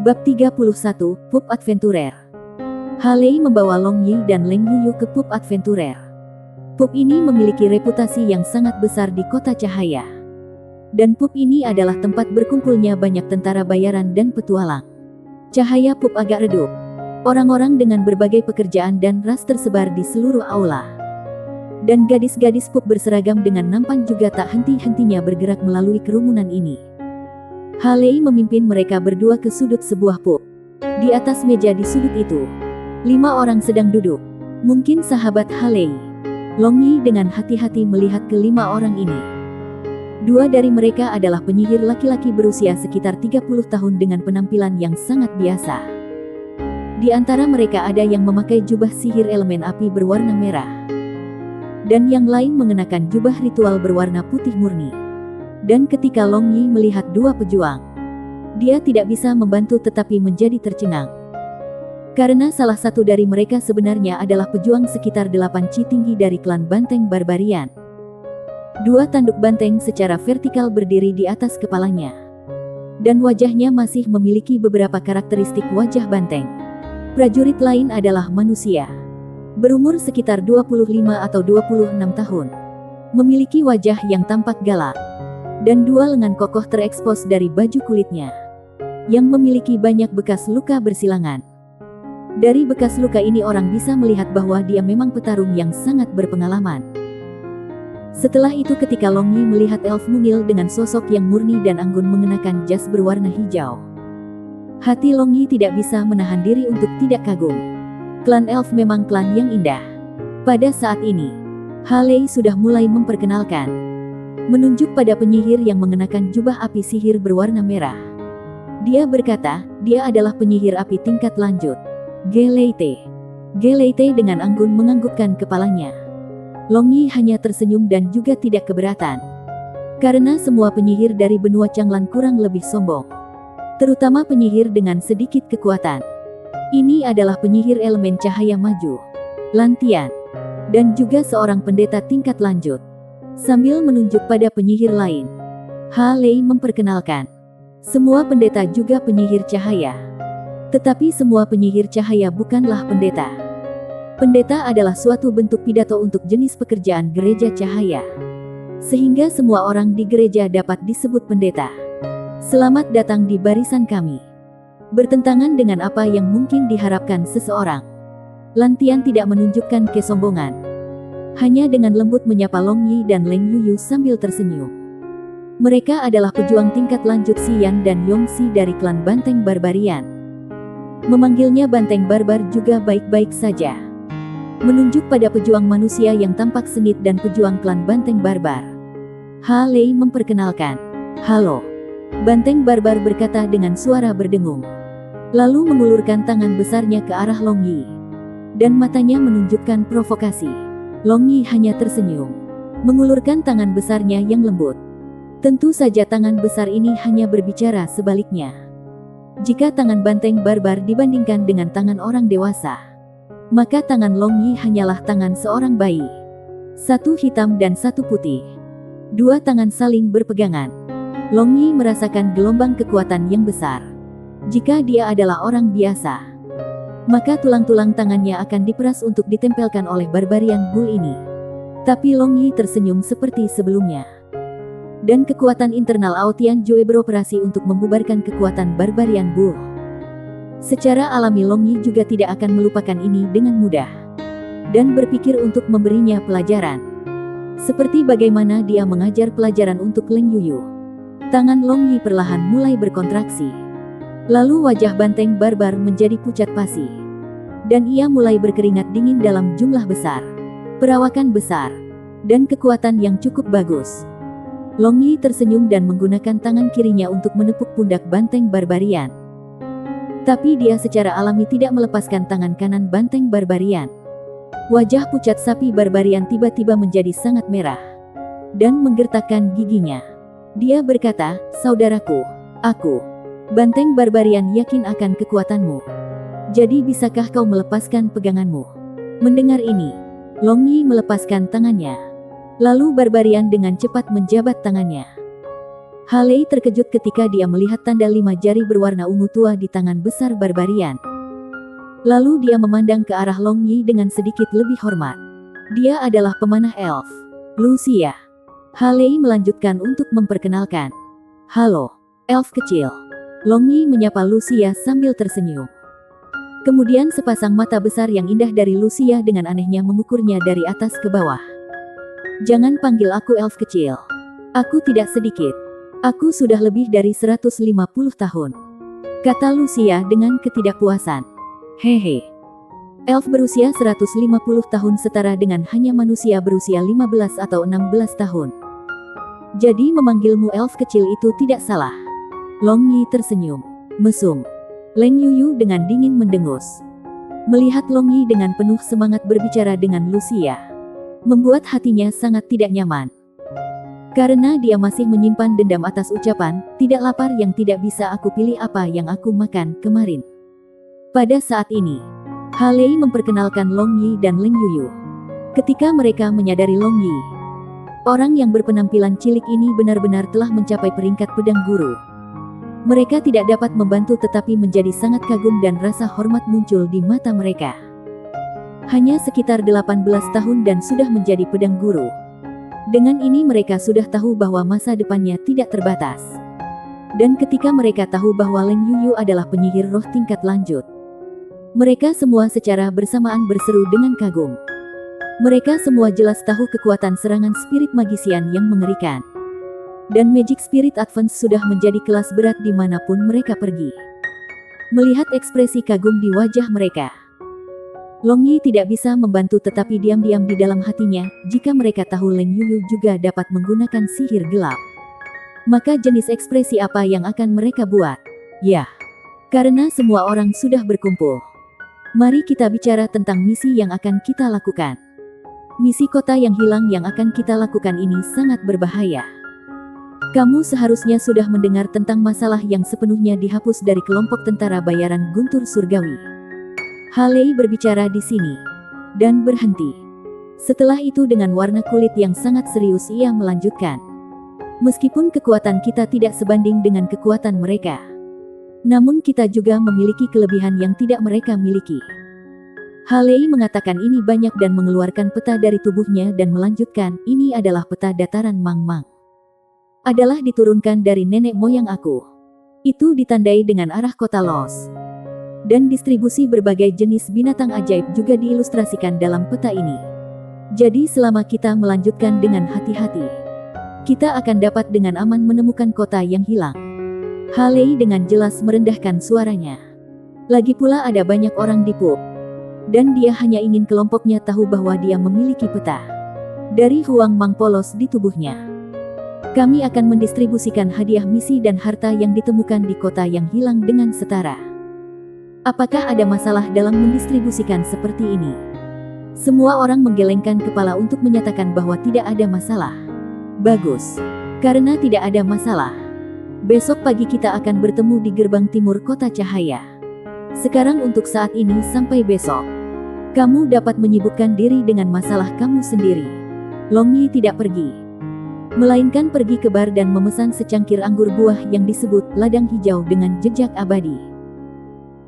Bab 31, Pub Adventurer. Haley membawa Long Yi dan Leng Yuyu ke Pub Adventurer. Pub ini memiliki reputasi yang sangat besar di kota cahaya. Dan pub ini adalah tempat berkumpulnya banyak tentara bayaran dan petualang. Cahaya pub agak redup. Orang-orang dengan berbagai pekerjaan dan ras tersebar di seluruh aula. Dan gadis-gadis pub berseragam dengan nampan juga tak henti-hentinya bergerak melalui kerumunan ini. Haley memimpin mereka berdua ke sudut sebuah pub. Di atas meja di sudut itu, 5 orang sedang duduk. Mungkin sahabat Haley. Long Yi dengan hati-hati melihat ke-5 orang ini. 2 dari mereka adalah penyihir laki-laki berusia sekitar 30 tahun dengan penampilan yang sangat biasa. Di antara mereka ada yang memakai jubah sihir elemen api berwarna merah. Dan yang lain mengenakan jubah ritual berwarna putih murni. Dan ketika Long Yi melihat 2 pejuang, dia tidak bisa membantu tetapi menjadi tercengang. Karena salah satu dari mereka sebenarnya adalah pejuang sekitar 8 ci tinggi dari klan Banteng Barbarian. 2 tanduk banteng secara vertikal berdiri di atas kepalanya. Dan wajahnya masih memiliki beberapa karakteristik wajah banteng. Prajurit lain adalah manusia. Berumur sekitar 25 atau 26 tahun. Memiliki wajah yang tampak galak. Dan 2 lengan kokoh terekspos dari baju kulitnya. Yang memiliki banyak bekas luka bersilangan. Dari bekas luka ini orang bisa melihat bahwa dia memang petarung yang sangat berpengalaman. Setelah itu ketika Long Yi melihat elf mungil dengan sosok yang murni dan anggun mengenakan jas berwarna hijau. Hati Long Yi tidak bisa menahan diri untuk tidak kagum. Klan elf memang klan yang indah. Pada saat ini, Haley sudah mulai memperkenalkan. Menunjuk pada penyihir yang mengenakan jubah api sihir berwarna merah. Dia berkata, dia adalah penyihir api tingkat lanjut. Geleite. Geleite dengan anggun menganggukkan kepalanya. Long Yi hanya tersenyum dan juga tidak keberatan. Karena semua penyihir dari benua Changlan kurang lebih sombong. Terutama penyihir dengan sedikit kekuatan. Ini adalah penyihir elemen cahaya maju. Lantian. Dan juga seorang pendeta tingkat lanjut. Sambil menunjuk pada penyihir lain, Haley memperkenalkan. Semua pendeta juga penyihir cahaya. Tetapi semua penyihir cahaya bukanlah pendeta. Pendeta adalah suatu bentuk pidato untuk jenis pekerjaan gereja cahaya. Sehingga semua orang di gereja dapat disebut pendeta. Selamat datang di barisan kami. Bertentangan dengan apa yang mungkin diharapkan seseorang. Lantian tidak menunjukkan kesombongan. Hanya dengan lembut menyapa Long Yi dan Leng Yuyu sambil tersenyum. Mereka adalah pejuang tingkat lanjut Xian dan Yongxi dari klan Banteng Barbarian. Memanggilnya Banteng Barbar juga baik-baik saja. Menunjuk pada pejuang manusia yang tampak sengit dan pejuang klan Banteng Barbar. Haley memperkenalkan. Halo. Banteng Barbar berkata dengan suara berdengung. Lalu mengulurkan tangan besarnya ke arah Long Yi. Dan matanya menunjukkan provokasi. Long Yi hanya tersenyum, mengulurkan tangan besarnya yang lembut. Tentu saja tangan besar ini hanya berbicara sebaliknya. Jika tangan Banteng Barbar dibandingkan dengan tangan orang dewasa, maka tangan Long Yi hanyalah tangan seorang bayi. 1 hitam dan 1 putih. 2 tangan saling berpegangan. Long Yi merasakan gelombang kekuatan yang besar. Jika dia adalah orang biasa, maka tulang-tulang tangannya akan diperas untuk ditempelkan oleh Barbarian Bull ini. Tapi Long Yi tersenyum seperti sebelumnya. Dan kekuatan internal Aotian Joe beroperasi untuk membubarkan kekuatan Barbarian Bull. Secara alami Long Yi juga tidak akan melupakan ini dengan mudah. Dan berpikir untuk memberinya pelajaran. Seperti bagaimana dia mengajar pelajaran untuk Leng Yuyu. Tangan Long Yi perlahan mulai berkontraksi. Lalu wajah Banteng Barbar menjadi pucat pasi. Dan ia mulai berkeringat dingin dalam jumlah besar. Perawakan besar. Dan kekuatan yang cukup bagus. Long Yi tersenyum dan menggunakan tangan kirinya untuk menepuk pundak Banteng Barbarian. Tapi dia secara alami tidak melepaskan tangan kanan Banteng Barbarian. Wajah pucat sapi Barbarian tiba-tiba menjadi sangat merah. Dan menggertakkan giginya. Dia berkata, saudaraku, aku, Banteng Barbarian yakin akan kekuatanmu. Jadi bisakah kau melepaskan peganganmu? Mendengar ini, Long Yi melepaskan tangannya. Lalu Barbarian dengan cepat menjabat tangannya. Haley terkejut ketika dia melihat tanda 5 jari berwarna ungu tua di tangan besar barbarian. Lalu dia memandang ke arah Long Yi dengan sedikit lebih hormat. Dia adalah pemanah elf, Lucia. Haley melanjutkan untuk memperkenalkan. Halo, elf kecil. Long Yi menyapa Lucia sambil tersenyum. Kemudian sepasang mata besar yang indah dari Lucia dengan anehnya mengukurnya dari atas ke bawah. Jangan panggil aku elf kecil. Aku tidak sedikit. Aku sudah lebih dari 150 tahun. Kata Lucia dengan ketidakpuasan. Hehe. Elf berusia 150 tahun setara dengan hanya manusia berusia 15 atau 16 tahun. Jadi memanggilmu elf kecil itu tidak salah. Long Yi tersenyum, mesum. Leng Yuyu dengan dingin mendengus. Melihat Long Yi dengan penuh semangat berbicara dengan Lucia, membuat hatinya sangat tidak nyaman. Karena dia masih menyimpan dendam atas ucapan, tidak lapar yang tidak bisa aku pilih apa yang aku makan kemarin. Pada saat ini, Haley memperkenalkan Long Yi dan Leng Yuyu. Ketika mereka menyadari Long Yi, orang yang berpenampilan cilik ini benar-benar telah mencapai peringkat pedang guru. Mereka tidak dapat membantu tetapi menjadi sangat kagum dan rasa hormat muncul di mata mereka. Hanya sekitar 18 tahun dan sudah menjadi pedang guru. Dengan ini mereka sudah tahu bahwa masa depannya tidak terbatas. Dan ketika mereka tahu bahwa Leng Yuyu adalah penyihir roh tingkat lanjut, mereka semua secara bersamaan berseru dengan kagum. Mereka semua jelas tahu kekuatan serangan spirit magician yang mengerikan. Dan Magic Spirit Advance sudah menjadi kelas berat dimanapun mereka pergi. Melihat ekspresi kagum di wajah mereka, Long Yi tidak bisa membantu tetapi diam-diam di dalam hatinya, jika mereka tahu Leng Yuyu juga dapat menggunakan sihir gelap, maka jenis ekspresi apa yang akan mereka buat? Ya, karena semua orang sudah berkumpul. Mari kita bicara tentang misi yang akan kita lakukan. Misi kota yang hilang yang akan kita lakukan ini sangat berbahaya. Kamu seharusnya sudah mendengar tentang masalah yang sepenuhnya dihapus dari kelompok tentara bayaran Guntur Surgawi. Haley berbicara di sini, dan berhenti. Setelah itu dengan warna kulit yang sangat serius ia melanjutkan. Meskipun kekuatan kita tidak sebanding dengan kekuatan mereka, namun kita juga memiliki kelebihan yang tidak mereka miliki. Haley mengatakan ini banyak dan mengeluarkan peta dari tubuhnya dan melanjutkan, ini adalah peta dataran Mang-Mang. Adalah diturunkan dari nenek moyang aku. Itu ditandai dengan arah kota Los. Dan distribusi berbagai jenis binatang ajaib juga diilustrasikan dalam peta ini. Jadi selama kita melanjutkan dengan hati-hati, kita akan dapat dengan aman menemukan kota yang hilang. Haley dengan jelas merendahkan suaranya. Lagi pula ada banyak orang di pub, dan dia hanya ingin kelompoknya tahu bahwa dia memiliki peta dari Huang Mang polos di tubuhnya. Kami akan mendistribusikan hadiah misi dan harta yang ditemukan di kota yang hilang dengan setara. Apakah ada masalah dalam mendistribusikan seperti ini? Semua orang menggelengkan kepala untuk menyatakan bahwa tidak ada masalah. Bagus. Karena tidak ada masalah, besok pagi kita akan bertemu di gerbang timur kota cahaya. Sekarang untuk saat ini sampai besok, kamu dapat menyibukkan diri dengan masalah kamu sendiri. Long Yi tidak pergi, melainkan pergi ke bar dan memesan secangkir anggur buah yang disebut ladang hijau dengan jejak abadi.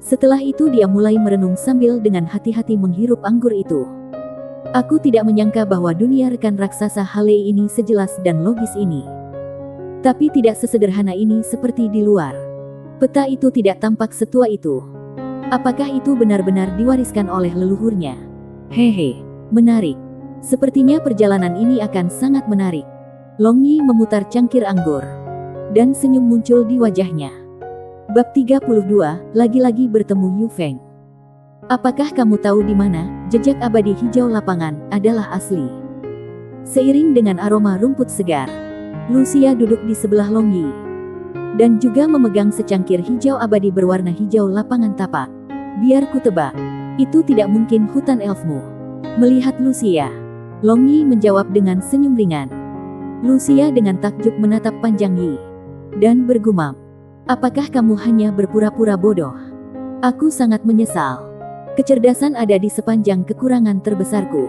Setelah itu dia mulai merenung sambil dengan hati-hati menghirup anggur itu. Aku tidak menyangka bahwa dunia rekan raksasa Haley ini sejelas dan logis ini. Tapi tidak sesederhana ini seperti di luar. Peta itu tidak tampak setua itu. Apakah itu benar-benar diwariskan oleh leluhurnya? Hehe, menarik. Sepertinya perjalanan ini akan sangat menarik. Long Yi memutar cangkir anggur, dan senyum muncul di wajahnya. Bab 32, lagi-lagi bertemu Yu Feng. Apakah kamu tahu di mana jejak abadi hijau lapangan adalah asli? Seiring dengan aroma rumput segar, Lucia duduk di sebelah Long Yi, dan juga memegang secangkir hijau abadi berwarna hijau lapangan tapak. Biar ku tebak, itu tidak mungkin hutan elfmu. Melihat Lucia, Long Yi menjawab dengan senyum ringan. Lucia dengan takjub menatap panjang Yi, dan bergumam. Apakah kamu hanya berpura-pura bodoh? Aku sangat menyesal. Kecerdasan ada di sepanjang kekurangan terbesarku.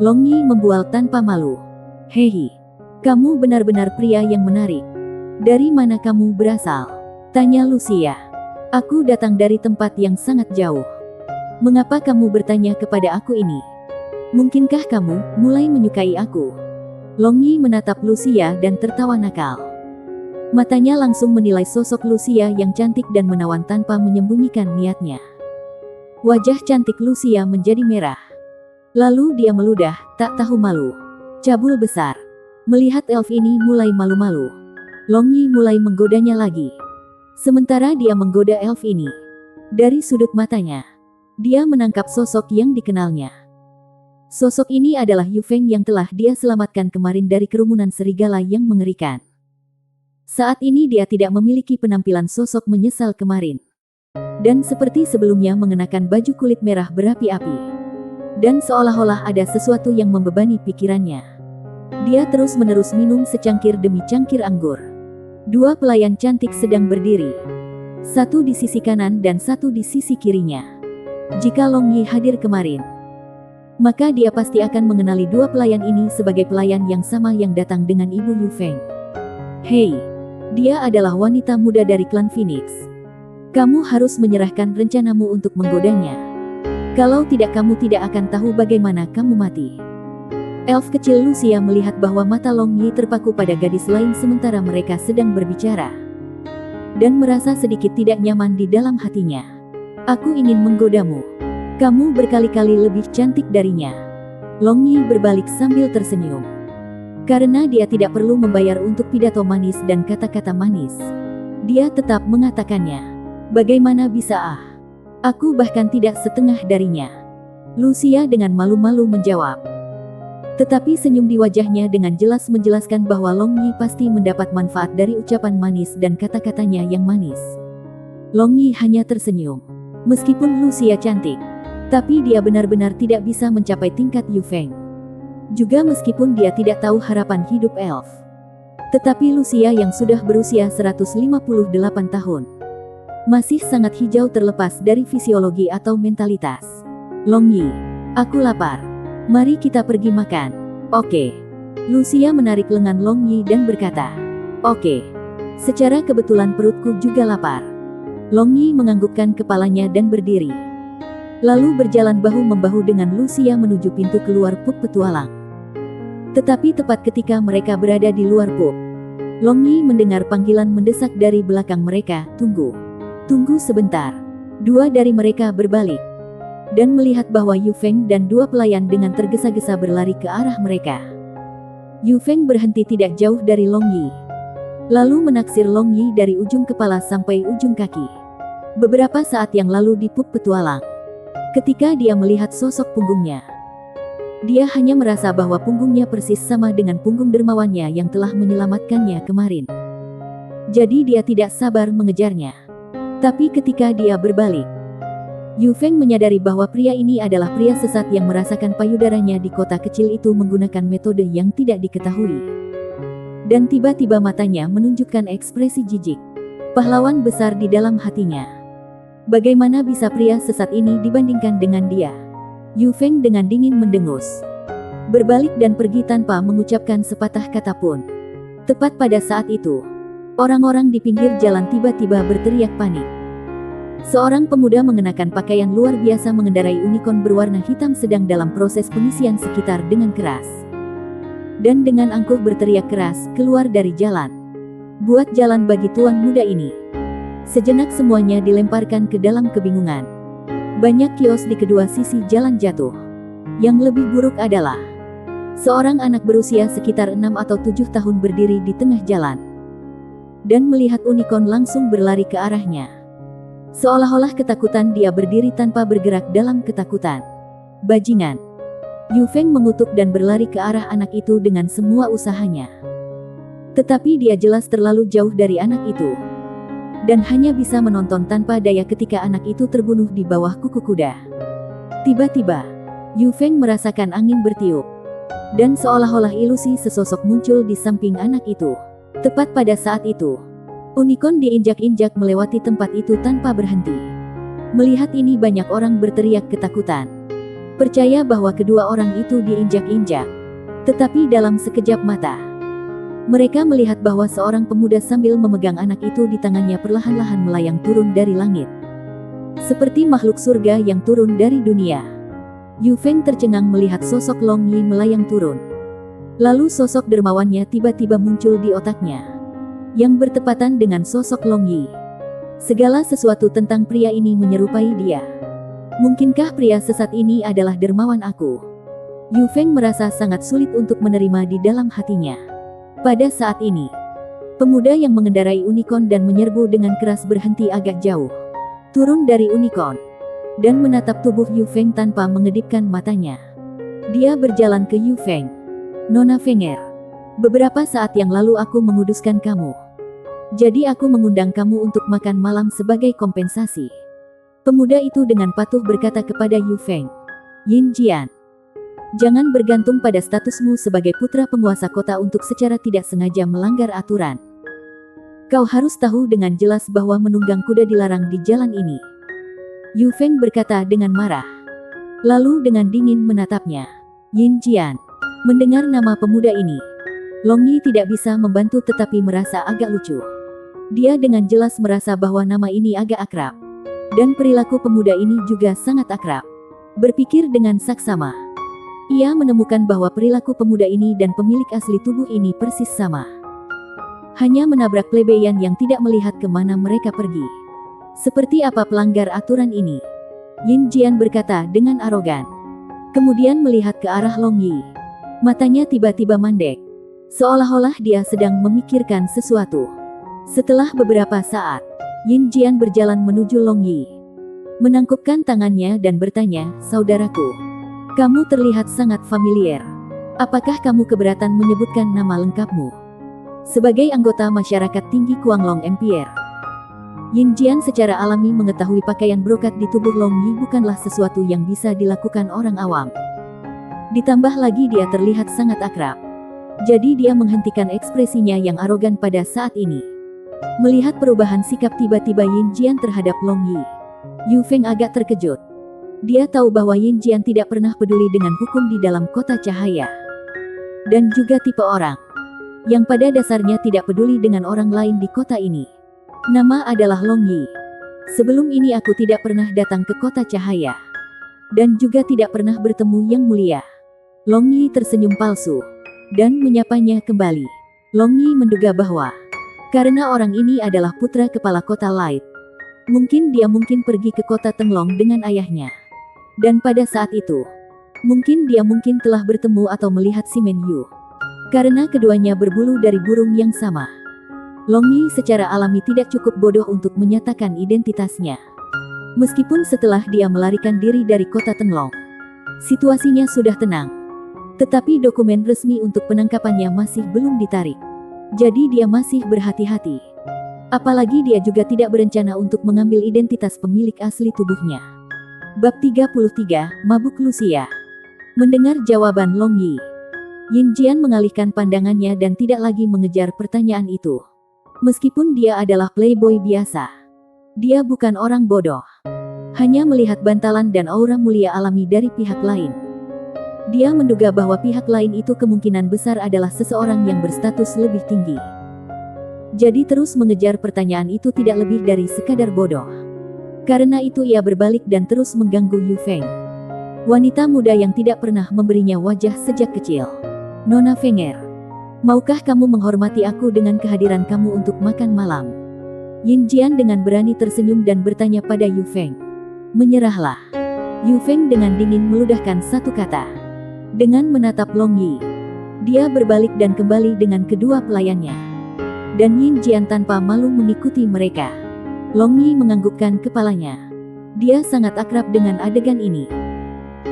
Long Yi membual tanpa malu. Hehi, kamu benar-benar pria yang menarik. Dari mana kamu berasal? Tanya Lucia. Aku datang dari tempat yang sangat jauh. Mengapa kamu bertanya kepada aku ini? Mungkinkah kamu mulai menyukai aku? Long Yi menatap Lucia dan tertawa nakal. Matanya langsung menilai sosok Lucia yang cantik dan menawan tanpa menyembunyikan niatnya. Wajah cantik Lucia menjadi merah. Lalu dia meludah, tak tahu malu. Cabul besar. Melihat elf ini mulai malu-malu, Long Yi mulai menggodanya lagi. Sementara dia menggoda elf ini, dari sudut matanya, dia menangkap sosok yang dikenalnya. Sosok ini adalah Yu Feng yang telah dia selamatkan kemarin dari kerumunan serigala yang mengerikan. Saat ini dia tidak memiliki penampilan sosok menyesal kemarin. Dan seperti sebelumnya mengenakan baju kulit merah berapi-api. Dan seolah-olah ada sesuatu yang membebani pikirannya. Dia terus-menerus minum secangkir demi cangkir anggur. Dua pelayan cantik sedang berdiri. Satu di sisi kanan dan satu di sisi kirinya. Jika Long Yi hadir kemarin, maka dia pasti akan mengenali dua pelayan ini sebagai pelayan yang sama yang datang dengan Ibu Yu Feng. Hei, dia adalah wanita muda dari klan Phoenix. Kamu harus menyerahkan rencanamu untuk menggodanya. Kalau tidak kamu tidak akan tahu bagaimana kamu mati. Elf kecil Lucia melihat bahwa mata Long Yi terpaku pada gadis lain sementara mereka sedang berbicara. Dan merasa sedikit tidak nyaman di dalam hatinya. Aku ingin menggodamu. Kamu berkali-kali lebih cantik darinya. Long Yi berbalik sambil tersenyum. Karena dia tidak perlu membayar untuk pidato manis dan kata-kata manis. Dia tetap mengatakannya. Bagaimana bisa Aku bahkan tidak setengah darinya. Lucia dengan malu-malu menjawab. Tetapi senyum di wajahnya dengan jelas menjelaskan bahwa Long Yi pasti mendapat manfaat dari ucapan manis dan kata-katanya yang manis. Long Yi hanya tersenyum. Meskipun Lucia cantik, tapi dia benar-benar tidak bisa mencapai tingkat Yu Feng. Juga meskipun dia tidak tahu harapan hidup elf. Tetapi Lucia yang sudah berusia 158 tahun, masih sangat hijau terlepas dari fisiologi atau mentalitas. Long Yi, aku lapar. Mari kita pergi makan. Oke. Lucia menarik lengan Long Yi dan berkata, Oke. Secara kebetulan perutku juga lapar. Long Yi menganggukkan kepalanya dan berdiri. Lalu berjalan bahu-membahu dengan Lucia menuju pintu keluar pub petualang. Tetapi tepat ketika mereka berada di luar pub, Long Yi mendengar panggilan mendesak dari belakang mereka, Tunggu. Tunggu sebentar. Dua dari mereka berbalik dan melihat bahwa Yu Feng dan dua pelayan dengan tergesa-gesa berlari ke arah mereka. Yu Feng berhenti tidak jauh dari Long Yi, lalu menaksir Long Yi dari ujung kepala sampai ujung kaki. Beberapa saat yang lalu di pub petualang, ketika dia melihat sosok punggungnya, dia hanya merasa bahwa punggungnya persis sama dengan punggung dermawannya yang telah menyelamatkannya kemarin. Jadi dia tidak sabar mengejarnya. Tapi ketika dia berbalik, Yu Feng menyadari bahwa pria ini adalah pria sesat yang merasakan payudaranya di kota kecil itu menggunakan metode yang tidak diketahui. Dan tiba-tiba matanya menunjukkan ekspresi jijik. Pahlawan besar di dalam hatinya. Bagaimana bisa pria sesat ini dibandingkan dengan dia? Yu Feng dengan dingin mendengus. Berbalik dan pergi tanpa mengucapkan sepatah kata pun. Tepat pada saat itu, orang-orang di pinggir jalan tiba-tiba berteriak panik. Seorang pemuda mengenakan pakaian luar biasa mengendarai unicorn berwarna hitam sedang dalam proses pengisian sekitar dengan keras. Dan dengan angkuh berteriak keras keluar dari jalan. Buat jalan bagi tuan muda ini. Sejenak semuanya dilemparkan ke dalam kebingungan. Banyak kios di kedua sisi jalan jatuh. Yang lebih buruk adalah seorang anak berusia sekitar 6 atau 7 tahun berdiri di tengah jalan. Dan melihat unicorn langsung berlari ke arahnya. Seolah-olah ketakutan dia berdiri tanpa bergerak dalam ketakutan. Bajingan. Yu Feng mengutuk dan berlari ke arah anak itu dengan semua usahanya. Tetapi dia jelas terlalu jauh dari anak itu. Dan hanya bisa menonton tanpa daya ketika anak itu terbunuh di bawah kuku kuda. Tiba-tiba, Yu Feng merasakan angin bertiup. Dan seolah-olah ilusi sesosok muncul di samping anak itu. Tepat pada saat itu, unicorn diinjak-injak melewati tempat itu tanpa berhenti. Melihat ini banyak orang berteriak ketakutan. Percaya bahwa kedua orang itu diinjak-injak. Tetapi dalam sekejap mata, Mereka melihat bahwa seorang pemuda sambil memegang anak itu di tangannya perlahan-lahan melayang turun dari langit. Seperti makhluk surga yang turun dari dunia. Yu Feng tercengang melihat sosok Long Yi melayang turun. Lalu sosok dermawannya tiba-tiba muncul di otaknya, yang bertepatan dengan sosok Long Yi. Segala sesuatu tentang pria ini menyerupai dia. Mungkinkah pria sesat ini adalah dermawan aku? Yu Feng merasa sangat sulit untuk menerima di dalam hatinya. Pada saat ini, pemuda yang mengendarai unicorn dan menyerbu dengan keras berhenti agak jauh. Turun dari unicorn dan menatap tubuh Yu Feng tanpa mengedipkan matanya. Dia berjalan ke Yu Feng. Nona Fenger, beberapa saat yang lalu aku menguduskan kamu. Jadi aku mengundang kamu untuk makan malam sebagai kompensasi. Pemuda itu dengan patuh berkata kepada Yu Feng. Yin Jian, jangan bergantung pada statusmu sebagai putra penguasa kota untuk secara tidak sengaja melanggar aturan. Kau harus tahu dengan jelas bahwa menunggang kuda dilarang di jalan ini. Yu Feng berkata dengan marah. Lalu dengan dingin menatapnya. Yin Jian, mendengar nama pemuda ini, Long Yi tidak bisa membantu tetapi merasa agak lucu. Dia dengan jelas merasa bahwa nama ini agak akrab. Dan perilaku pemuda ini juga sangat akrab. Berpikir dengan saksama, ia menemukan bahwa perilaku pemuda ini dan pemilik asli tubuh ini persis sama. Hanya menabrak plebeyan yang tidak melihat kemana mereka pergi. Seperti apa pelanggar aturan ini? Yin Jian berkata dengan arogan. Kemudian melihat ke arah Long Yi. Matanya tiba-tiba mandek. Seolah-olah dia sedang memikirkan sesuatu. Setelah beberapa saat, Yin Jian berjalan menuju Long Yi. Menangkupkan tangannya dan bertanya, saudaraku. Kamu terlihat sangat familiar. Apakah kamu keberatan menyebutkan nama lengkapmu? Sebagai anggota masyarakat tinggi Kuanglong Empire. Yin Jian secara alami mengetahui pakaian brokat di tubuh Long Yi bukanlah sesuatu yang bisa dilakukan orang awam. Ditambah lagi dia terlihat sangat akrab. Jadi dia menghentikan ekspresinya yang arogan pada saat ini. Melihat perubahan sikap tiba-tiba Yin Jian terhadap Long Yi, Yu Feng agak terkejut. Dia tahu bahwa Yin Jian tidak pernah peduli dengan hukum di dalam kota cahaya. Dan juga tipe orang yang pada dasarnya tidak peduli dengan orang lain di kota ini. Nama adalah Long Yi. Sebelum ini aku tidak pernah datang ke kota cahaya. Dan juga tidak pernah bertemu Yang Mulia. Long Yi tersenyum palsu dan menyapanya kembali. Long Yi menduga bahwa karena orang ini adalah putra kepala kota Light, mungkin dia pergi ke kota Tenglong dengan ayahnya. Dan pada saat itu, dia mungkin telah bertemu atau melihat si Men Yu. Karena keduanya berbulu dari burung yang sama. Long Yi secara alami tidak cukup bodoh untuk menyatakan identitasnya. Meskipun setelah dia melarikan diri dari kota Tenglong, situasinya sudah tenang. Tetapi dokumen resmi untuk penangkapannya masih belum ditarik. Jadi dia masih berhati-hati. Apalagi dia juga tidak berencana untuk mengambil identitas pemilik asli tubuhnya. Bab 33, Mabuk Lucia. Mendengar jawaban Long Yi, Yin Jian mengalihkan pandangannya dan tidak lagi mengejar pertanyaan itu. Meskipun dia adalah playboy biasa, dia bukan orang bodoh. Hanya melihat bantalan dan aura mulia alami dari pihak lain. Dia menduga bahwa pihak lain itu kemungkinan besar adalah seseorang yang berstatus lebih tinggi. Jadi terus mengejar pertanyaan itu tidak lebih dari sekadar bodoh. Karena itu ia berbalik dan terus mengganggu Yu Feng. Wanita muda yang tidak pernah memberinya wajah sejak kecil. Nona Fenger, maukah kamu menghormati aku dengan kehadiran kamu untuk makan malam? Yin Jian dengan berani tersenyum dan bertanya pada Yu Feng. Menyerahlah. Yu Feng dengan dingin meludahkan satu kata. Dengan menatap Long Yi, dia berbalik dan kembali dengan kedua pelayannya. Dan Yin Jian tanpa malu mengikuti mereka. Long Yi menganggukkan kepalanya. Dia sangat akrab dengan adegan ini.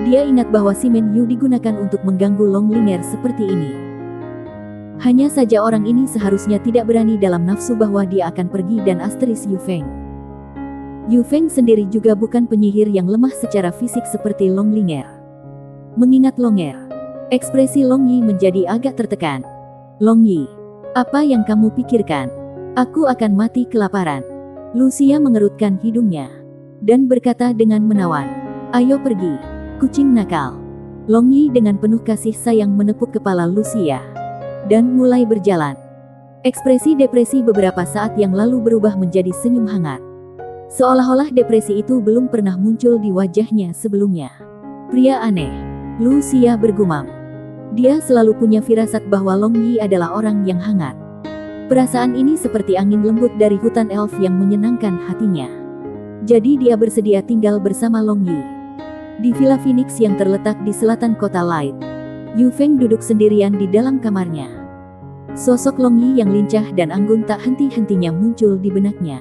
Dia ingat bahwa si Men Yu digunakan untuk mengganggu Long Linger seperti ini. Hanya saja orang ini seharusnya tidak berani dalam nafsu bahwa dia akan pergi dan asteris Yu Feng. Yu Feng sendiri juga bukan penyihir yang lemah secara fisik seperti Long Linger. Mengingat Longer, ekspresi Long Yi menjadi agak tertekan. Long Yi, apa yang kamu pikirkan? Aku akan mati kelaparan. Lucia mengerutkan hidungnya dan berkata dengan menawan, ayo pergi, kucing nakal. Long Yi dengan penuh kasih sayang menepuk kepala Lucia dan mulai berjalan. Ekspresi depresi beberapa saat yang lalu berubah menjadi senyum hangat. Seolah-olah depresi itu belum pernah muncul di wajahnya sebelumnya. Pria aneh, Lucia bergumam. Dia selalu punya firasat bahwa Long Yi adalah orang yang hangat. Perasaan ini seperti angin lembut dari hutan elf yang menyenangkan hatinya. Jadi dia bersedia tinggal bersama Long Yi. Di Villa Phoenix yang terletak di selatan kota Light, Yu Feng duduk sendirian di dalam kamarnya. Sosok Long Yi yang lincah dan anggun tak henti-hentinya muncul di benaknya.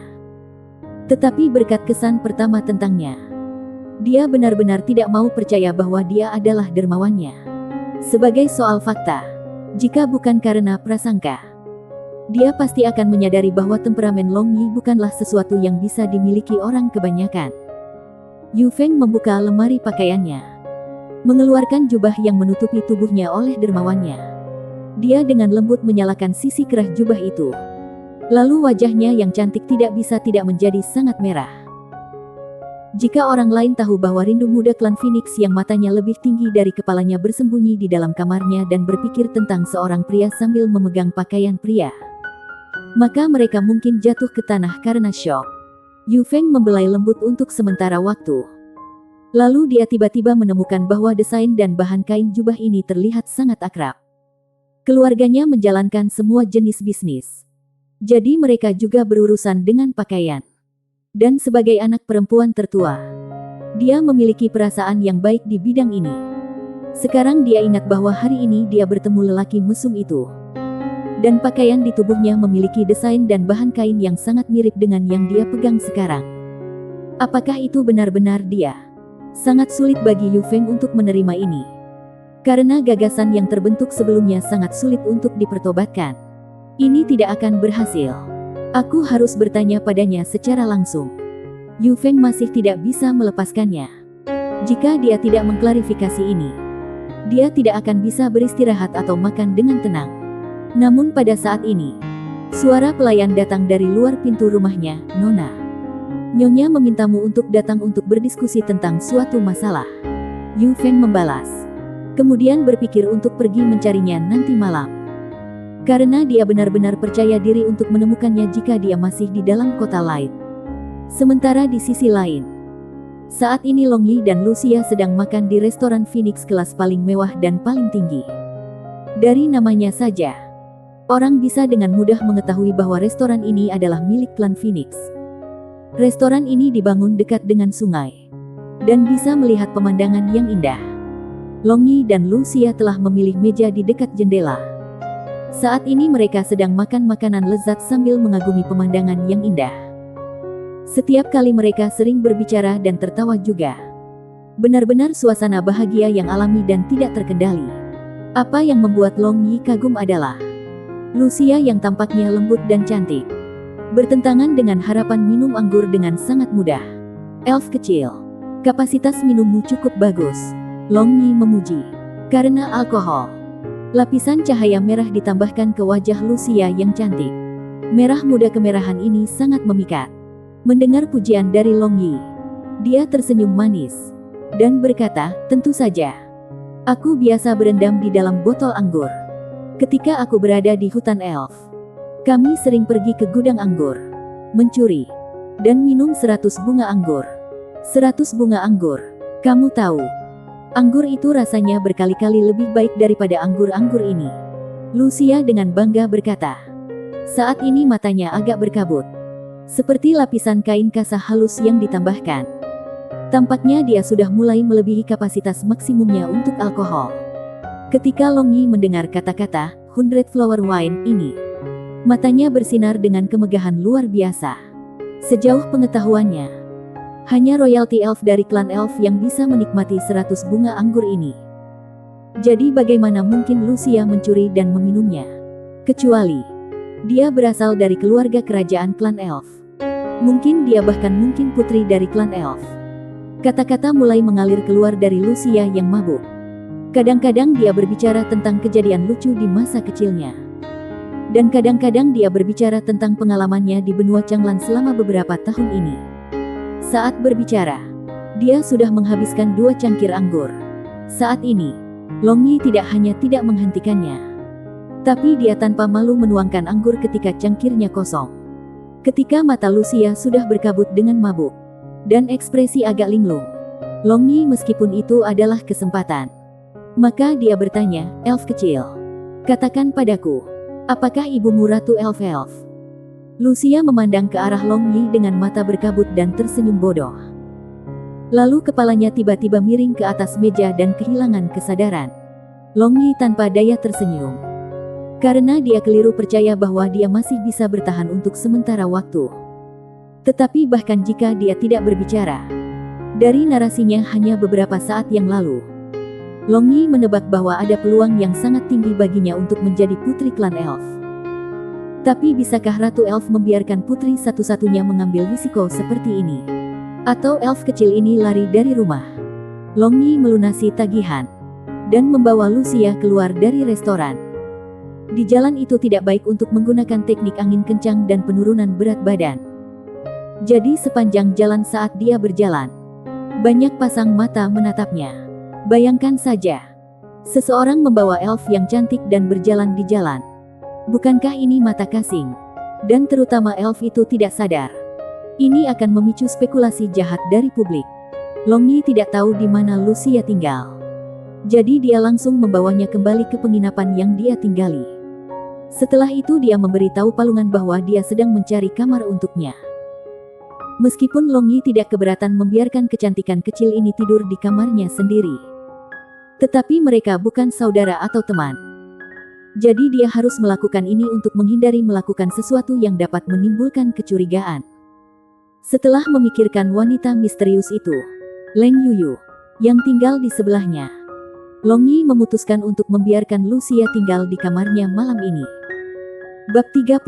Tetapi berkat kesan pertama tentangnya, dia benar-benar tidak mau percaya bahwa dia adalah dermawannya. Sebagai soal fakta, jika bukan karena prasangka, dia pasti akan menyadari bahwa temperamen Long Yi bukanlah sesuatu yang bisa dimiliki orang kebanyakan. Yu Feng membuka lemari pakaiannya, mengeluarkan jubah yang menutupi tubuhnya oleh dermawannya. Dia dengan lembut menyalakan sisi kerah jubah itu. Lalu wajahnya yang cantik tidak bisa tidak menjadi sangat merah. Jika orang lain tahu bahwa rindu muda klan Phoenix yang matanya lebih tinggi dari kepalanya bersembunyi di dalam kamarnya dan berpikir tentang seorang pria sambil memegang pakaian pria, maka mereka mungkin jatuh ke tanah karena syok. Yu Feng membelai lembut untuk sementara waktu. Lalu dia tiba-tiba menemukan bahwa desain dan bahan kain jubah ini terlihat sangat akrab. Keluarganya menjalankan semua jenis bisnis. Jadi mereka juga berurusan dengan pakaian. Dan sebagai anak perempuan tertua, dia memiliki perasaan yang baik di bidang ini. Sekarang dia ingat bahwa hari ini dia bertemu lelaki mesum itu. Dan pakaian di tubuhnya memiliki desain dan bahan kain yang sangat mirip dengan yang dia pegang sekarang. Apakah itu benar-benar dia? Sangat sulit bagi Yu Feng untuk menerima ini. Karena gagasan yang terbentuk sebelumnya sangat sulit untuk dipertobatkan. Ini tidak akan berhasil. Aku harus bertanya padanya secara langsung. Yu Feng masih tidak bisa melepaskannya. Jika dia tidak mengklarifikasi ini, dia tidak akan bisa beristirahat atau makan dengan tenang. Namun pada saat ini, suara pelayan datang dari luar pintu rumahnya. Nona, Nyonya memintamu untuk datang untuk berdiskusi tentang suatu masalah. Yu Feng membalas. Kemudian berpikir untuk pergi mencarinya nanti malam. Karena dia benar-benar percaya diri untuk menemukannya jika dia masih di dalam kota Light. Sementara di sisi lain, saat ini Long Yi dan Lucia sedang makan di restoran Phoenix kelas paling mewah dan paling tinggi. Dari namanya saja, orang bisa dengan mudah mengetahui bahwa restoran ini adalah milik klan Phoenix. Restoran ini dibangun dekat dengan sungai, dan bisa melihat pemandangan yang indah. Long Yi dan Lucia telah memilih meja di dekat jendela. Saat ini mereka sedang makan makanan lezat sambil mengagumi pemandangan yang indah. Setiap kali mereka sering berbicara dan tertawa juga. Benar-benar suasana bahagia yang alami dan tidak terkendali. Apa yang membuat Long Yi kagum adalah Lucia yang tampaknya lembut dan cantik, bertentangan dengan harapan minum anggur dengan sangat mudah. Elf kecil, kapasitas minummu cukup bagus, Long Yi memuji. Karena alkohol, lapisan cahaya merah ditambahkan ke wajah Lucia yang cantik. Merah muda kemerahan ini sangat memikat. Mendengar pujian dari Long Yi, dia tersenyum manis dan berkata, tentu saja. Aku biasa berendam di dalam botol anggur. Ketika aku berada di hutan elf, kami sering pergi ke gudang anggur, mencuri, dan minum 100 bunga anggur. 100 bunga anggur. Kamu tahu, anggur itu rasanya berkali-kali lebih baik daripada anggur-anggur ini. Lucia dengan bangga berkata. Saat ini matanya agak berkabut, seperti lapisan kain kasah halus yang ditambahkan. Tampaknya dia sudah mulai melebihi kapasitas maksimumnya untuk alkohol. Ketika Long Yi mendengar kata-kata 100 flower wine ini, matanya bersinar dengan kemegahan luar biasa. Sejauh pengetahuannya, hanya royalty elf dari klan elf yang bisa menikmati 100 bunga anggur ini. Jadi bagaimana mungkin Lucia mencuri dan meminumnya? Kecuali dia berasal dari keluarga kerajaan klan elf. Mungkin dia bahkan mungkin putri dari klan elf. Kata-kata mulai mengalir keluar dari Lucia yang mabuk. Kadang-kadang dia berbicara tentang kejadian lucu di masa kecilnya. Dan kadang-kadang dia berbicara tentang pengalamannya di benua Changlan selama beberapa tahun ini. Saat berbicara, dia sudah menghabiskan 2 cangkir anggur. Saat ini, Long Yi tidak hanya tidak menghentikannya, Tapi dia tanpa malu menuangkan anggur ketika cangkirnya kosong. Ketika mata Lucia sudah berkabut dengan mabuk, dan ekspresi agak linglung, Long Yi meskipun itu adalah kesempatan. Maka dia bertanya, elf kecil, katakan padaku, apakah ibumu Ratu Elf-Elf? Lucia memandang ke arah Long Yi dengan mata berkabut dan tersenyum bodoh. Lalu kepalanya tiba-tiba miring ke atas meja dan kehilangan kesadaran. Long Yi tanpa daya tersenyum. Karena dia keliru percaya bahwa dia masih bisa bertahan untuk sementara waktu. Tetapi bahkan jika dia tidak berbicara, dari narasinya hanya beberapa saat yang lalu, Long Yi menebak bahwa ada peluang yang sangat tinggi baginya untuk menjadi putri klan elf. Tapi bisakah Ratu Elf membiarkan putri satu-satunya mengambil risiko seperti ini? Atau elf kecil ini lari dari rumah? Long Yi melunasi tagihan dan membawa Lucia keluar dari restoran. Di jalan itu tidak baik untuk menggunakan teknik angin kencang dan penurunan berat badan. Jadi sepanjang jalan saat dia berjalan, banyak pasang mata menatapnya. Bayangkan saja, seseorang membawa elf yang cantik dan berjalan di jalan. Bukankah ini mata kasing? Dan terutama elf itu tidak sadar. Ini akan memicu spekulasi jahat dari publik. Long Yi tidak tahu di mana Lucia tinggal. Jadi dia langsung membawanya kembali ke penginapan yang dia tinggali. Setelah itu dia memberitahu Palungan bahwa dia sedang mencari kamar untuknya. Meskipun Long Yi tidak keberatan membiarkan kecantikan kecil ini tidur di kamarnya sendiri. Tetapi mereka bukan saudara atau teman. Jadi dia harus melakukan ini untuk menghindari melakukan sesuatu yang dapat menimbulkan kecurigaan. Setelah memikirkan wanita misterius itu, Leng Yuyu, yang tinggal di sebelahnya, Long Yi memutuskan untuk membiarkan Lucia tinggal di kamarnya malam ini. Bab 34,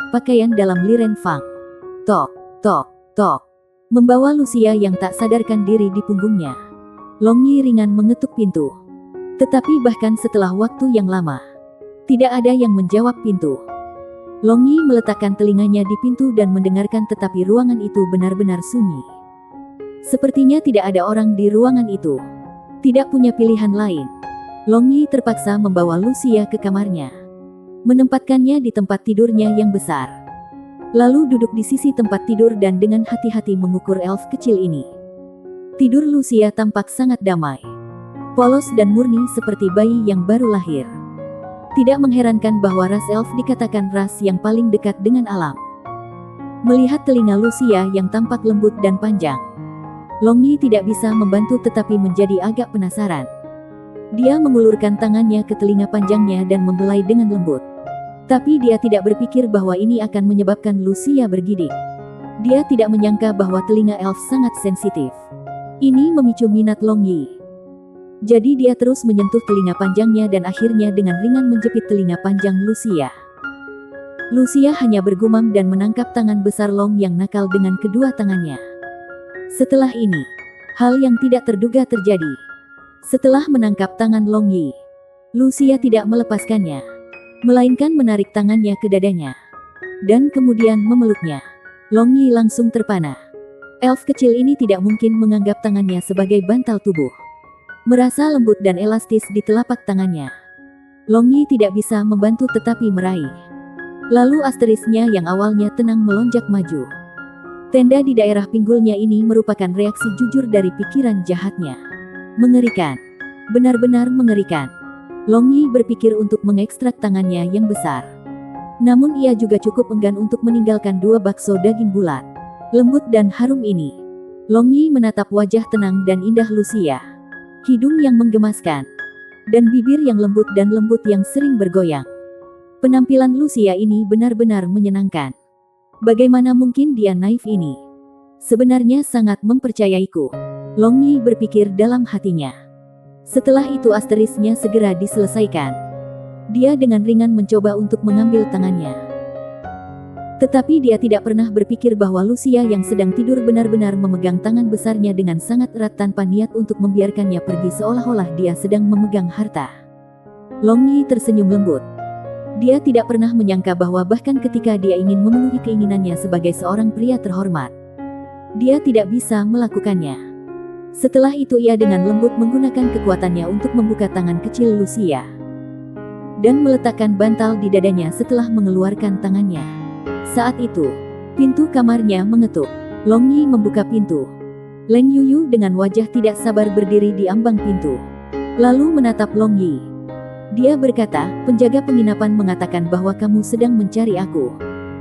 Pakaian dalam Liren Fang. Tok, tok, tok. Membawa Lucia yang tak sadarkan diri di punggungnya, Long Yi ringan mengetuk pintu. Tetapi bahkan setelah waktu yang lama, tidak ada yang menjawab pintu. Long Yi meletakkan telinganya di pintu dan mendengarkan, tetapi ruangan itu benar-benar sunyi. Sepertinya tidak ada orang di ruangan itu. Tidak punya pilihan lain, Long Yi terpaksa membawa Lucia ke kamarnya, menempatkannya di tempat tidurnya yang besar. Lalu duduk di sisi tempat tidur dan dengan hati-hati mengukur elf kecil ini. Tidur Lucia tampak sangat damai, polos dan murni seperti bayi yang baru lahir. Tidak mengherankan bahwa ras elf dikatakan ras yang paling dekat dengan alam. Melihat telinga Lucia yang tampak lembut dan panjang, Long Yi tidak bisa membantu tetapi menjadi agak penasaran. Dia mengulurkan tangannya ke telinga panjangnya dan membelai dengan lembut. Tapi dia tidak berpikir bahwa ini akan menyebabkan Lucia bergidik. Dia tidak menyangka bahwa telinga elf sangat sensitif. Ini memicu minat Long Yi. Jadi dia terus menyentuh telinga panjangnya dan akhirnya dengan ringan menjepit telinga panjang Lucia. Lucia hanya bergumam dan menangkap tangan besar Long yang nakal dengan kedua tangannya. Setelah ini, hal yang tidak terduga terjadi. Setelah menangkap tangan Long Yi, Lucia tidak melepaskannya, melainkan menarik tangannya ke dadanya, dan kemudian memeluknya. Long Yi langsung terpana. Elf kecil ini tidak mungkin menganggap tangannya sebagai bantal tubuh. Merasa lembut dan elastis di telapak tangannya, Long Yi tidak bisa membantu tetapi meraih. Lalu asterisnya yang awalnya tenang melonjak maju. Tenda di daerah pinggulnya ini merupakan reaksi jujur dari pikiran jahatnya. Mengerikan. Benar-benar mengerikan. Long Yi berpikir untuk mengekstrak tangannya yang besar. Namun ia juga cukup enggan untuk meninggalkan dua bakso daging bulat, lembut dan harum ini. Long Yi menatap wajah tenang dan indah Lucia. Hidung yang menggemaskan, dan bibir yang lembut dan lembut yang sering bergoyang. Penampilan Lucia ini benar-benar menyenangkan. Bagaimana mungkin dia naif ini? Sebenarnya sangat mempercayaiku, Long Yi berpikir dalam hatinya. Setelah itu asterisnya segera diselesaikan. Dia dengan ringan mencoba untuk mengambil tangannya. Tetapi dia tidak pernah berpikir bahwa Lucia yang sedang tidur benar-benar memegang tangan besarnya dengan sangat erat tanpa niat untuk membiarkannya pergi seolah-olah dia sedang memegang harta. Long Yi tersenyum lembut. Dia tidak pernah menyangka bahwa bahkan ketika dia ingin memenuhi keinginannya sebagai seorang pria terhormat, dia tidak bisa melakukannya. Setelah itu ia dengan lembut menggunakan kekuatannya untuk membuka tangan kecil Lucia. dan meletakkan bantal di dadanya setelah mengeluarkan tangannya. Saat itu, pintu kamarnya mengetuk. Long Yi membuka pintu. Leng Yuyu dengan wajah tidak sabar berdiri di ambang pintu, lalu menatap Long Yi. Dia berkata, penjaga penginapan mengatakan bahwa kamu sedang mencari aku.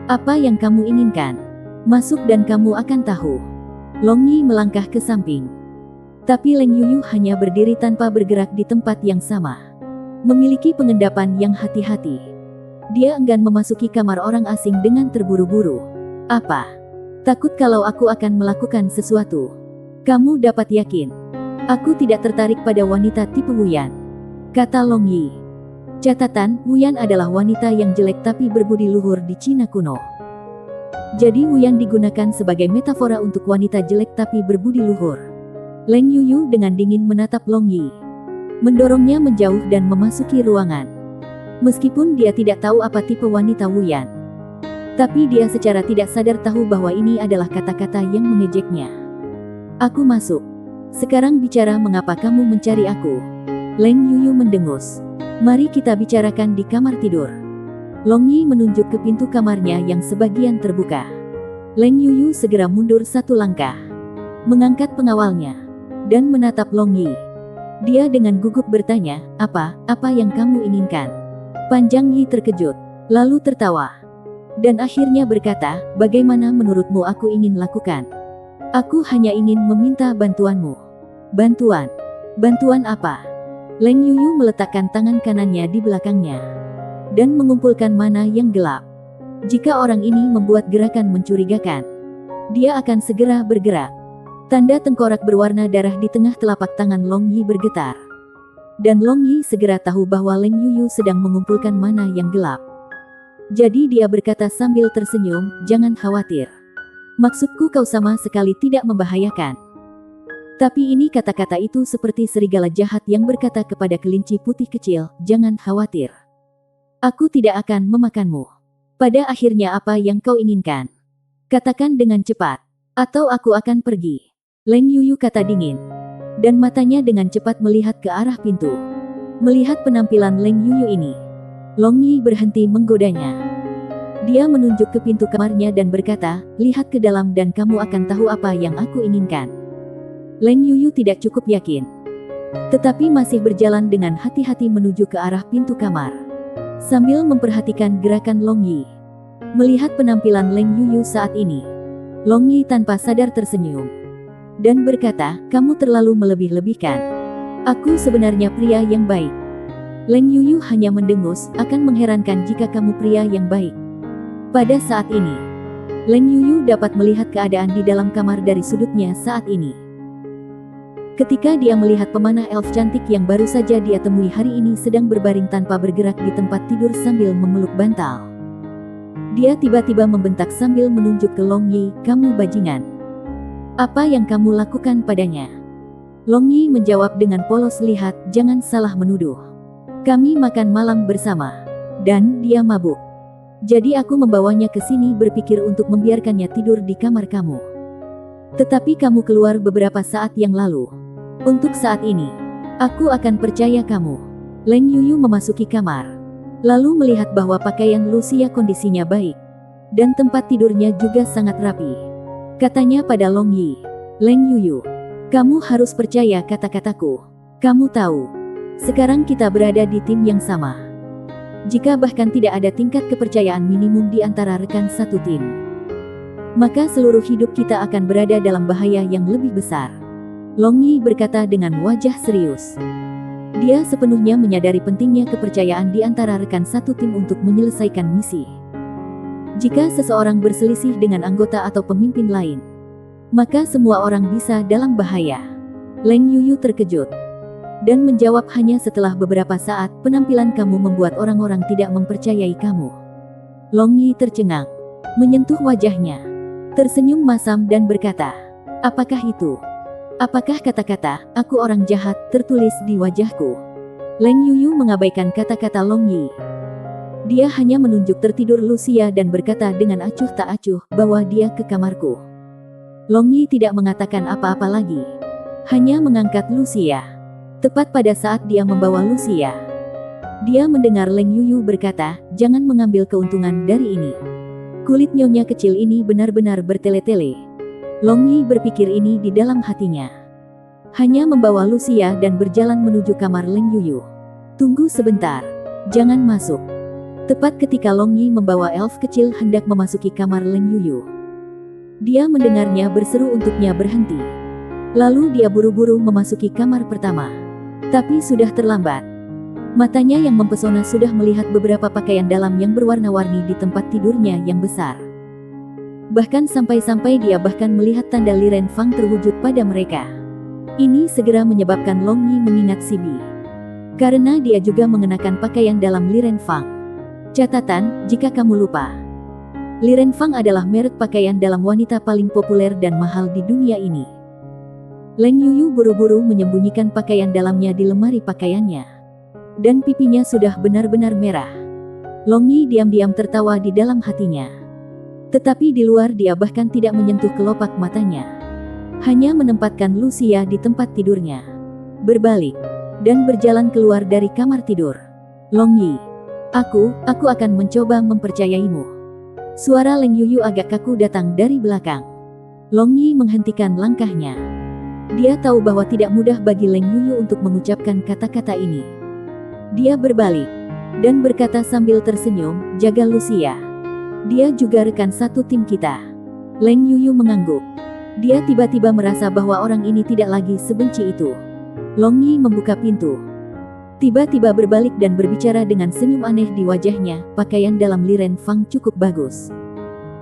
Apa yang kamu inginkan? Masuk dan kamu akan tahu. Long Yi melangkah ke samping. Tapi Leng Yuyu hanya berdiri tanpa bergerak di tempat yang sama. Memiliki pengendapan yang hati-hati. Dia enggan memasuki kamar orang asing dengan terburu-buru. Apa? Takut kalau aku akan melakukan sesuatu? Kamu dapat yakin. Aku tidak tertarik pada wanita tipe Wuyan, kata Long Yi. Catatan, Wuyan adalah wanita yang jelek tapi berbudi luhur di Cina kuno. Jadi Wuyan digunakan sebagai metafora untuk wanita jelek tapi berbudi luhur. Leng Yuyu dengan dingin menatap Long Yi, mendorongnya menjauh dan memasuki ruangan. Meskipun dia tidak tahu apa tipe wanita Wuyan, tapi dia secara tidak sadar tahu bahwa ini adalah kata-kata yang mengejeknya. Aku masuk. Sekarang bicara mengapa kamu mencari aku. Leng Yuyu mendengus. Mari kita bicarakan di kamar tidur. Long Yi menunjuk ke pintu kamarnya yang sebagian terbuka. Leng Yuyu segera mundur satu langkah, mengangkat pengawalnya, dan menatap Long Yi. Dia dengan gugup bertanya, apa yang kamu inginkan? Panjang Yi terkejut, lalu tertawa, dan akhirnya berkata, bagaimana menurutmu aku ingin lakukan? Aku hanya ingin meminta bantuanmu. Bantuan? Bantuan apa? Leng Yuyu meletakkan tangan kanannya di belakangnya, dan mengumpulkan mana yang gelap. Jika orang ini membuat gerakan mencurigakan, dia akan segera bergerak. Tanda tengkorak berwarna darah di tengah telapak tangan Long Yi bergetar. Dan Long Yi segera tahu bahwa Leng Yuyu sedang mengumpulkan mana yang gelap. Jadi dia berkata sambil tersenyum, jangan khawatir. Maksudku kau sama sekali tidak membahayakan. Tapi ini kata-kata itu seperti serigala jahat yang berkata kepada kelinci putih kecil, jangan khawatir. Aku tidak akan memakanmu. Pada akhirnya apa yang kau inginkan? Katakan dengan cepat, atau aku akan pergi. Leng Yuyu kata dingin, dan matanya dengan cepat melihat ke arah pintu. Melihat penampilan Leng Yuyu ini, Long Yi berhenti menggodanya. Dia menunjuk ke pintu kamarnya dan berkata, lihat ke dalam dan kamu akan tahu apa yang aku inginkan. Leng Yuyu tidak cukup yakin, tetapi masih berjalan dengan hati-hati menuju ke arah pintu kamar, sambil memperhatikan gerakan Long Yi. Melihat penampilan Leng Yuyu saat ini, Long Yi tanpa sadar tersenyum, dan berkata, kamu terlalu melebih-lebihkan. Aku sebenarnya pria yang baik. Leng Yuyu hanya mendengus, akan mengherankan jika kamu pria yang baik. Pada saat ini, Leng Yuyu dapat melihat keadaan di dalam kamar dari sudutnya saat ini. Ketika dia melihat pemanah elf cantik yang baru saja dia temui hari ini sedang berbaring tanpa bergerak di tempat tidur sambil memeluk bantal, dia tiba-tiba membentak sambil menunjuk ke Long Yi, kamu bajingan. Apa yang kamu lakukan padanya? Long Yi menjawab dengan polos, lihat, jangan salah menuduh. Kami makan malam bersama, dan dia mabuk. Jadi aku membawanya ke sini berpikir untuk membiarkannya tidur di kamar kamu. Tetapi kamu keluar beberapa saat yang lalu. Untuk saat ini, aku akan percaya kamu. Leng Yuyu memasuki kamar, lalu melihat bahwa pakaian Lucia kondisinya baik, dan tempat tidurnya juga sangat rapi. Katanya pada Long Yi, Leng Yuyu, kamu harus percaya kata-kataku. Kamu tahu, sekarang kita berada di tim yang sama. Jika bahkan tidak ada tingkat kepercayaan minimum di antara rekan satu tim, maka seluruh hidup kita akan berada dalam bahaya yang lebih besar. Long Yi berkata dengan wajah serius. Dia sepenuhnya menyadari pentingnya kepercayaan di antara rekan satu tim untuk menyelesaikan misi. Jika seseorang berselisih dengan anggota atau pemimpin lain, maka semua orang bisa dalam bahaya. Leng Yuyu terkejut, dan menjawab hanya setelah beberapa saat, penampilan kamu membuat orang-orang tidak mempercayai kamu. Long Yi tercengang, menyentuh wajahnya, tersenyum masam dan berkata, apakah itu? Apakah kata-kata, aku orang jahat, tertulis di wajahku? Leng Yuyu mengabaikan kata-kata Long Yi. Dia hanya menunjuk tertidur Lucia dan berkata dengan acuh tak acuh, bawa dia ke kamarku. Long Yi tidak mengatakan apa-apa lagi, hanya mengangkat Lucia. Tepat pada saat dia membawa Lucia, Dia mendengar Leng Yuyu berkata, jangan mengambil keuntungan dari ini. Kulit nyonya kecil ini benar-benar bertele-tele. Long Yi berpikir ini di dalam hatinya. Hanya membawa Lucia dan berjalan menuju kamar Leng Yuyu. Tunggu sebentar. Jangan masuk. Tepat ketika Long Yi membawa elf kecil hendak memasuki kamar Leng Yuyu. Dia mendengarnya berseru untuknya berhenti. Lalu dia buru-buru memasuki kamar pertama. Tapi sudah terlambat. Matanya yang mempesona sudah melihat beberapa pakaian dalam yang berwarna-warni di tempat tidurnya yang besar. Bahkan sampai-sampai dia bahkan melihat tanda Li Renfang terwujud pada mereka. Ini segera menyebabkan Long Yi mengingat Si Bi. Karena dia juga mengenakan pakaian dalam Li Renfang. Catatan, jika kamu lupa. Li Renfang adalah merek pakaian dalam wanita paling populer dan mahal di dunia ini. Leng Yuyu buru-buru menyembunyikan pakaian dalamnya di lemari pakaiannya. Dan pipinya sudah benar-benar merah. Long Yi diam-diam tertawa di dalam hatinya. Tetapi di luar dia bahkan tidak menyentuh kelopak matanya. Hanya menempatkan Lucia di tempat tidurnya. Berbalik. Dan berjalan keluar dari kamar tidur. Long Yi. Aku akan mencoba mempercayaimu. Suara Leng Yuyu agak kaku datang dari belakang. Long Yi menghentikan langkahnya. Dia tahu bahwa tidak mudah bagi Leng Yuyu untuk mengucapkan kata-kata ini. Dia berbalik dan berkata sambil tersenyum, jaga Lucia. Dia juga rekan satu tim kita. Leng Yuyu mengangguk. Dia tiba-tiba merasa bahwa orang ini tidak lagi sebenci itu. Long Yi membuka pintu. Tiba-tiba berbalik dan berbicara dengan senyum aneh di wajahnya, pakaian dalam Li Renfang cukup bagus.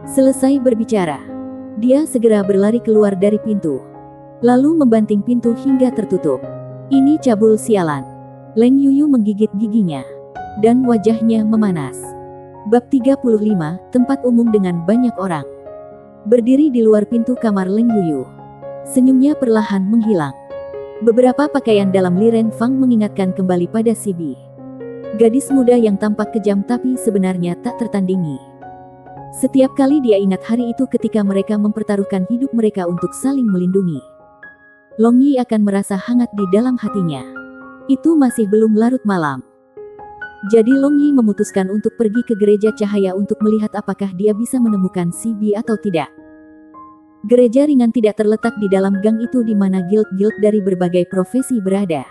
Selesai berbicara, dia segera berlari keluar dari pintu. Lalu membanting pintu hingga tertutup. Ini cabul sialan. Leng Yuyu menggigit giginya. Dan wajahnya memanas. Bab 35, tempat umum dengan banyak orang. Berdiri di luar pintu kamar Leng Yuyu. Senyumnya perlahan menghilang. Beberapa pakaian dalam Li Renfang mengingatkan kembali pada Si Bi. Gadis muda yang tampak kejam tapi sebenarnya tak tertandingi. Setiap kali dia ingat hari itu ketika mereka mempertaruhkan hidup mereka untuk saling melindungi. Long Yi akan merasa hangat di dalam hatinya. Itu masih belum larut malam. Jadi Long Yi memutuskan untuk pergi ke gereja cahaya untuk melihat apakah dia bisa menemukan Si Bi atau tidak. Gereja ringan tidak terletak di dalam gang itu di mana guild-guild dari berbagai profesi berada.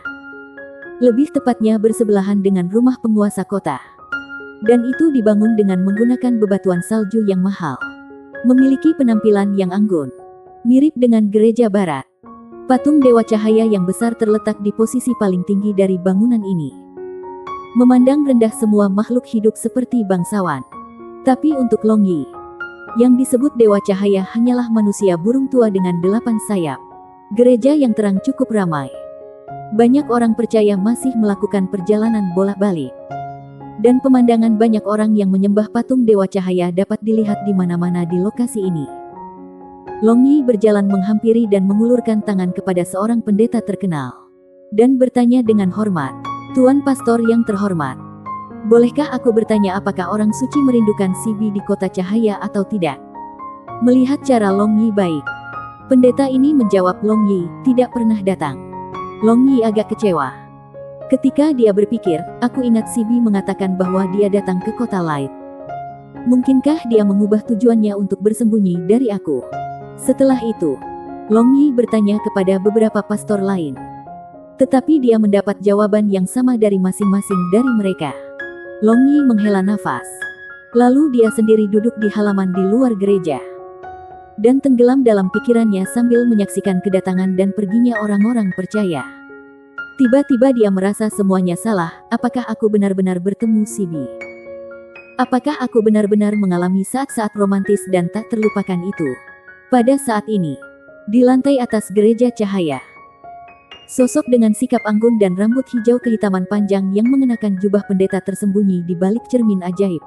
Lebih tepatnya bersebelahan dengan rumah penguasa kota. Dan itu dibangun dengan menggunakan bebatuan salju yang mahal. Memiliki penampilan yang anggun. Mirip dengan gereja barat. Patung Dewa Cahaya yang besar terletak di posisi paling tinggi dari bangunan ini. Memandang rendah semua makhluk hidup seperti bangsawan. Tapi untuk Long Yi, yang disebut Dewa Cahaya hanyalah manusia burung tua dengan 8 sayap. Gereja yang terang cukup ramai. Banyak orang percaya masih melakukan perjalanan bolak-balik. Dan pemandangan banyak orang yang menyembah patung Dewa Cahaya dapat dilihat di mana-mana di lokasi ini. Long Yi berjalan menghampiri dan mengulurkan tangan kepada seorang pendeta terkenal. Dan bertanya dengan hormat, Tuan Pastor yang terhormat. Bolehkah aku bertanya apakah orang suci merindukan Si Bi di kota cahaya atau tidak? Melihat cara Long Yi baik, pendeta ini menjawab Long Yi tidak pernah datang. Long Yi agak kecewa. Ketika dia berpikir, aku ingat Si Bi mengatakan bahwa dia datang ke kota Light. Mungkinkah dia mengubah tujuannya untuk bersembunyi dari aku? Setelah itu, Long Yi bertanya kepada beberapa pastor lain. Tetapi dia mendapat jawaban yang sama dari masing-masing dari mereka. Long Yi menghela nafas. Lalu dia sendiri duduk di halaman di luar gereja. Dan tenggelam dalam pikirannya sambil menyaksikan kedatangan dan perginya orang-orang percaya. Tiba-tiba dia merasa semuanya salah, apakah aku benar-benar bertemu Si Bi? Apakah aku benar-benar mengalami saat-saat romantis dan tak terlupakan itu? Pada saat ini, di lantai atas gereja cahaya, sosok dengan sikap anggun dan rambut hijau kehitaman panjang yang mengenakan jubah pendeta tersembunyi di balik cermin ajaib.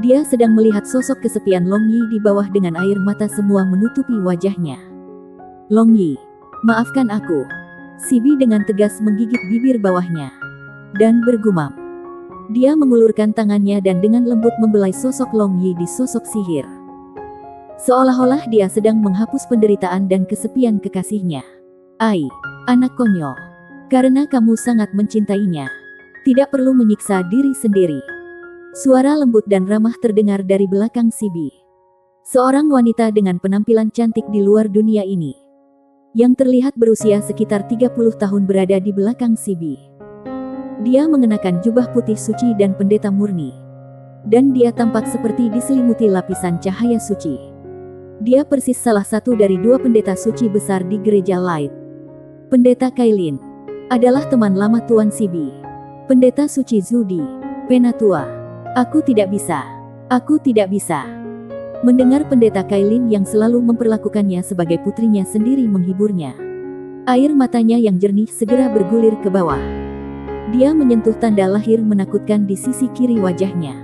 Dia sedang melihat sosok kesepian Long Yi di bawah dengan air mata semua menutupi wajahnya. Long Yi, maafkan aku. Si Bi dengan tegas menggigit bibir bawahnya. Dan bergumam. Dia mengulurkan tangannya dan dengan lembut membelai sosok Long Yi di sosok sihir. Seolah-olah dia sedang menghapus penderitaan dan kesepian kekasihnya. Ai, anak konyol. Karena kamu sangat mencintainya. Tidak perlu menyiksa diri sendiri. Suara lembut dan ramah terdengar dari belakang Sibi. Seorang wanita dengan penampilan cantik di luar dunia ini. Yang terlihat berusia sekitar 30 tahun berada di belakang Sibi. Dia mengenakan jubah putih suci dan pendeta murni. Dan dia tampak seperti diselimuti lapisan cahaya suci. Dia persis salah satu dari dua pendeta suci besar di gereja Light. Pendeta Kailin adalah teman lama Tuan Sibi. Pendeta suci Zudi, Penatua. Aku tidak bisa. Aku tidak bisa. Mendengar pendeta Kailin yang selalu memperlakukannya sebagai putrinya sendiri menghiburnya. Air matanya yang jernih segera bergulir ke bawah. Dia menyentuh tanda lahir menakutkan di sisi kiri wajahnya.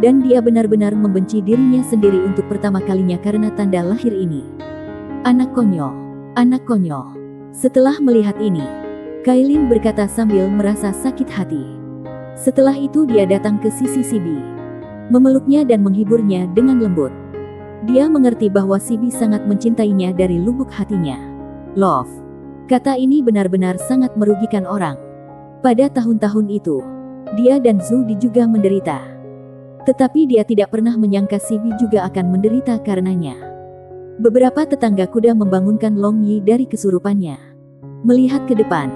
Dan dia benar-benar membenci dirinya sendiri untuk pertama kalinya karena tanda lahir ini. Anak konyol, anak konyol. Setelah melihat ini, Kailin berkata sambil merasa sakit hati. Setelah itu dia datang ke sisi Sibi, memeluknya dan menghiburnya dengan lembut. Dia mengerti bahwa Sibi sangat mencintainya dari lubuk hatinya. Love. Kata ini benar-benar sangat merugikan orang. Pada tahun-tahun itu, dia dan Zudi juga menderita. Tetapi dia tidak pernah menyangka Sibi juga akan menderita karenanya. Beberapa tetangga kuda membangunkan Long Yi dari kesurupannya. Melihat ke depan,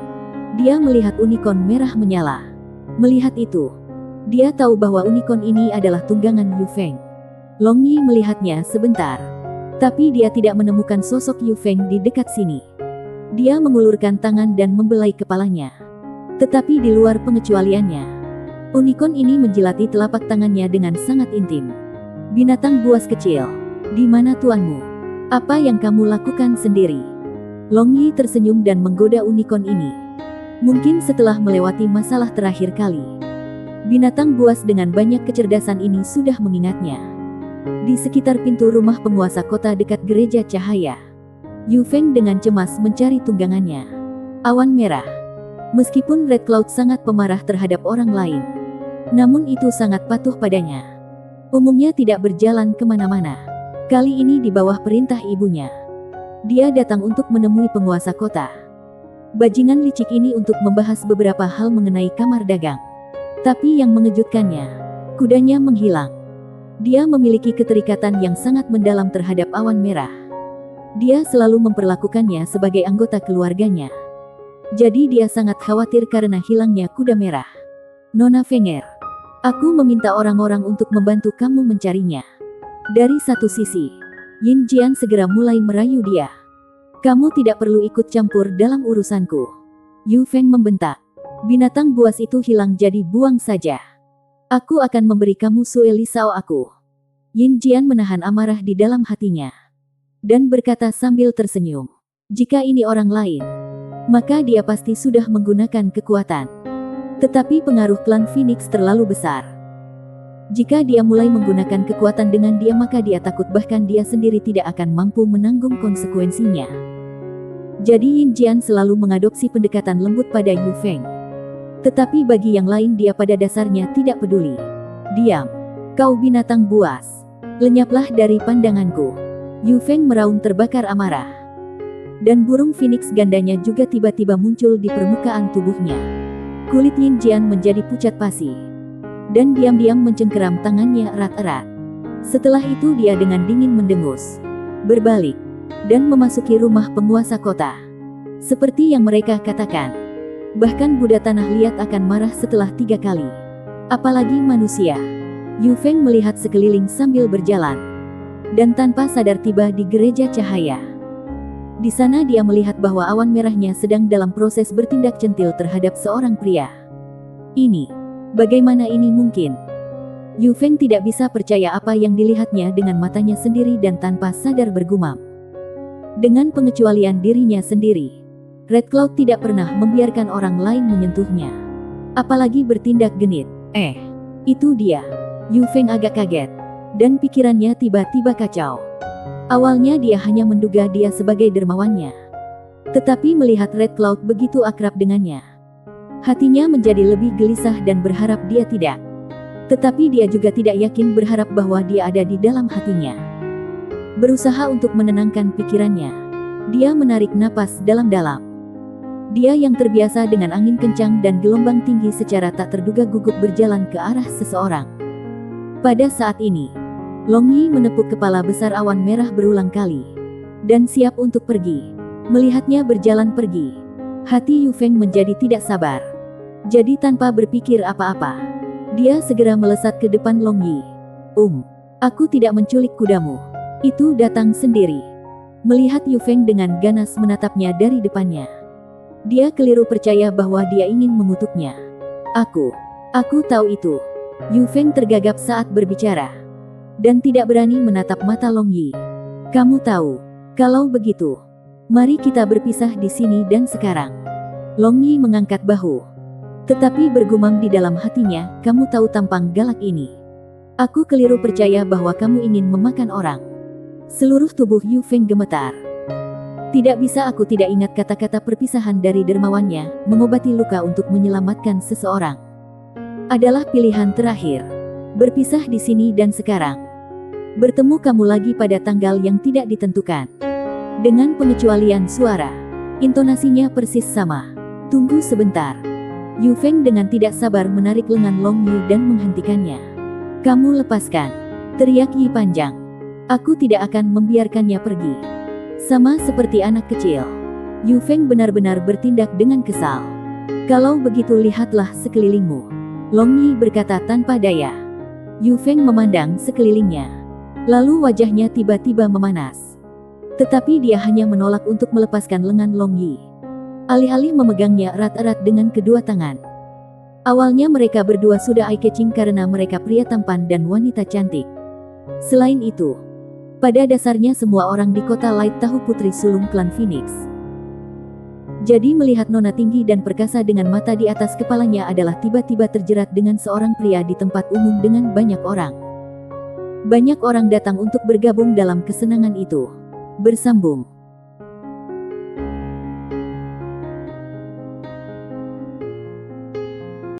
dia melihat unicorn merah menyala. Melihat itu, dia tahu bahwa unicorn ini adalah tunggangan Yu Feng. Long Yi melihatnya sebentar, tapi dia tidak menemukan sosok Yu Feng di dekat sini. Dia mengulurkan tangan dan membelai kepalanya. Tetapi di luar pengecualiannya, unicorn ini menjilati telapak tangannya dengan sangat intim. Binatang buas kecil, di mana tuanmu? Apa yang kamu lakukan sendiri? Long Yi tersenyum dan menggoda unicorn ini. Mungkin setelah melewati masalah terakhir kali, binatang buas dengan banyak kecerdasan ini sudah mengingatnya. Di sekitar pintu rumah penguasa kota dekat gereja cahaya, Yu Feng dengan cemas mencari tunggangannya. Awan merah. Meskipun Red Cloud sangat pemarah terhadap orang lain, namun itu sangat patuh padanya. Umumnya tidak berjalan kemana-mana. Kali ini di bawah perintah ibunya. Dia datang untuk menemui penguasa kota. Bajingan licik ini untuk membahas beberapa hal mengenai kamar dagang. Tapi yang mengejutkannya, kudanya menghilang. Dia memiliki keterikatan yang sangat mendalam terhadap awan merah. Dia selalu memperlakukannya sebagai anggota keluarganya. Jadi dia sangat khawatir karena hilangnya kuda merah. Nona Fenger, aku meminta orang-orang untuk membantu kamu mencarinya. Dari satu sisi, Yin Jian segera mulai merayu dia. Kamu tidak perlu ikut campur dalam urusanku. Yu Feng membentak. Binatang buas itu hilang jadi buang saja. Aku akan memberi kamu Sue Lisao aku. Yin Jian menahan amarah di dalam hatinya. Dan berkata sambil tersenyum. Jika ini orang lain, maka dia pasti sudah menggunakan kekuatan. Tetapi pengaruh klan Phoenix terlalu besar. Jika dia mulai menggunakan kekuatan dengan dia maka dia takut bahkan dia sendiri tidak akan mampu menanggung konsekuensinya. Jadi Yin Jian selalu mengadopsi pendekatan lembut pada Yu Feng. Tetapi bagi yang lain dia pada dasarnya tidak peduli. Diam. Kau binatang buas. Lenyaplah dari pandanganku. Yu Feng meraung terbakar amarah. Dan burung Phoenix gandanya juga tiba-tiba muncul di permukaan tubuhnya. Kulit Yin Jian menjadi pucat pasi. Dan diam-diam mencengkeram tangannya erat-erat. Setelah itu dia dengan dingin mendengus. Berbalik. Dan memasuki rumah penguasa kota. Seperti yang mereka katakan. Bahkan Buddha tanah liat akan marah setelah 3 kali. Apalagi manusia. Yu Feng melihat sekeliling sambil berjalan. Dan tanpa sadar tiba di gereja cahaya. Di sana dia melihat bahwa awan merahnya sedang dalam proses bertindak centil terhadap seorang pria. Ini, bagaimana ini mungkin? Yu Feng tidak bisa percaya apa yang dilihatnya dengan matanya sendiri dan tanpa sadar bergumam. Dengan pengecualian dirinya sendiri, Red Cloud tidak pernah membiarkan orang lain menyentuhnya. Apalagi bertindak genit. Itu dia. Yu Feng agak kaget. Dan pikirannya tiba-tiba kacau. Awalnya dia hanya menduga dia sebagai dermawannya. Tetapi melihat Red Cloud begitu akrab dengannya, hatinya menjadi lebih gelisah dan berharap dia tidak. Tetapi dia juga tidak yakin berharap bahwa dia ada di dalam hatinya. Berusaha untuk menenangkan pikirannya, dia menarik napas dalam-dalam. Dia yang terbiasa dengan angin kencang dan gelombang tinggi secara tak terduga gugup berjalan ke arah seseorang. Pada saat ini, Long Yi menepuk kepala besar awan merah berulang kali. Dan siap untuk pergi. Melihatnya berjalan pergi, hati Yu Feng menjadi tidak sabar. Jadi tanpa berpikir apa-apa, dia segera melesat ke depan Long Yi. Aku tidak menculik kudamu. Itu datang sendiri. Melihat Yu Feng dengan ganas menatapnya dari depannya. Dia keliru percaya bahwa dia ingin mengutuknya. Aku tahu itu. Yu Feng tergagap saat berbicara. Dan tidak berani menatap mata Long Yi. Kamu tahu, kalau begitu, mari kita berpisah di sini dan sekarang. Long Yi mengangkat bahu. Tetapi bergumam di dalam hatinya, kamu tahu tampang galak ini. Aku keliru percaya bahwa kamu ingin memakan orang. Seluruh tubuh Yu Feng gemetar. Tidak bisa aku tidak ingat kata-kata perpisahan dari dermawannya, mengobati luka untuk menyelamatkan seseorang. Adalah pilihan terakhir. Berpisah di sini dan sekarang. Bertemu kamu lagi pada tanggal yang tidak ditentukan. Dengan pengecualian suara. Intonasinya persis sama. Tunggu sebentar. Yu Feng dengan tidak sabar menarik lengan Long Yi dan menghentikannya. Kamu lepaskan. Teriak Yi panjang. Aku tidak akan membiarkannya pergi. Sama seperti anak kecil. Yu Feng benar-benar bertindak dengan kesal. Kalau begitu lihatlah sekelilingmu. Long Yi berkata tanpa daya. Yu Feng memandang sekelilingnya. Lalu wajahnya tiba-tiba memanas. Tetapi dia hanya menolak untuk melepaskan lengan Long Yi. Alih-alih memegangnya erat-erat dengan kedua tangan. Awalnya mereka berdua sudah eye-catching karena mereka pria tampan dan wanita cantik. Selain itu, pada dasarnya semua orang di kota Light tahu putri sulung klan Phoenix. Jadi melihat nona tinggi dan perkasa dengan mata di atas kepalanya adalah tiba-tiba terjerat dengan seorang pria di tempat umum dengan banyak orang. Banyak orang datang untuk bergabung dalam kesenangan itu. Bersambung.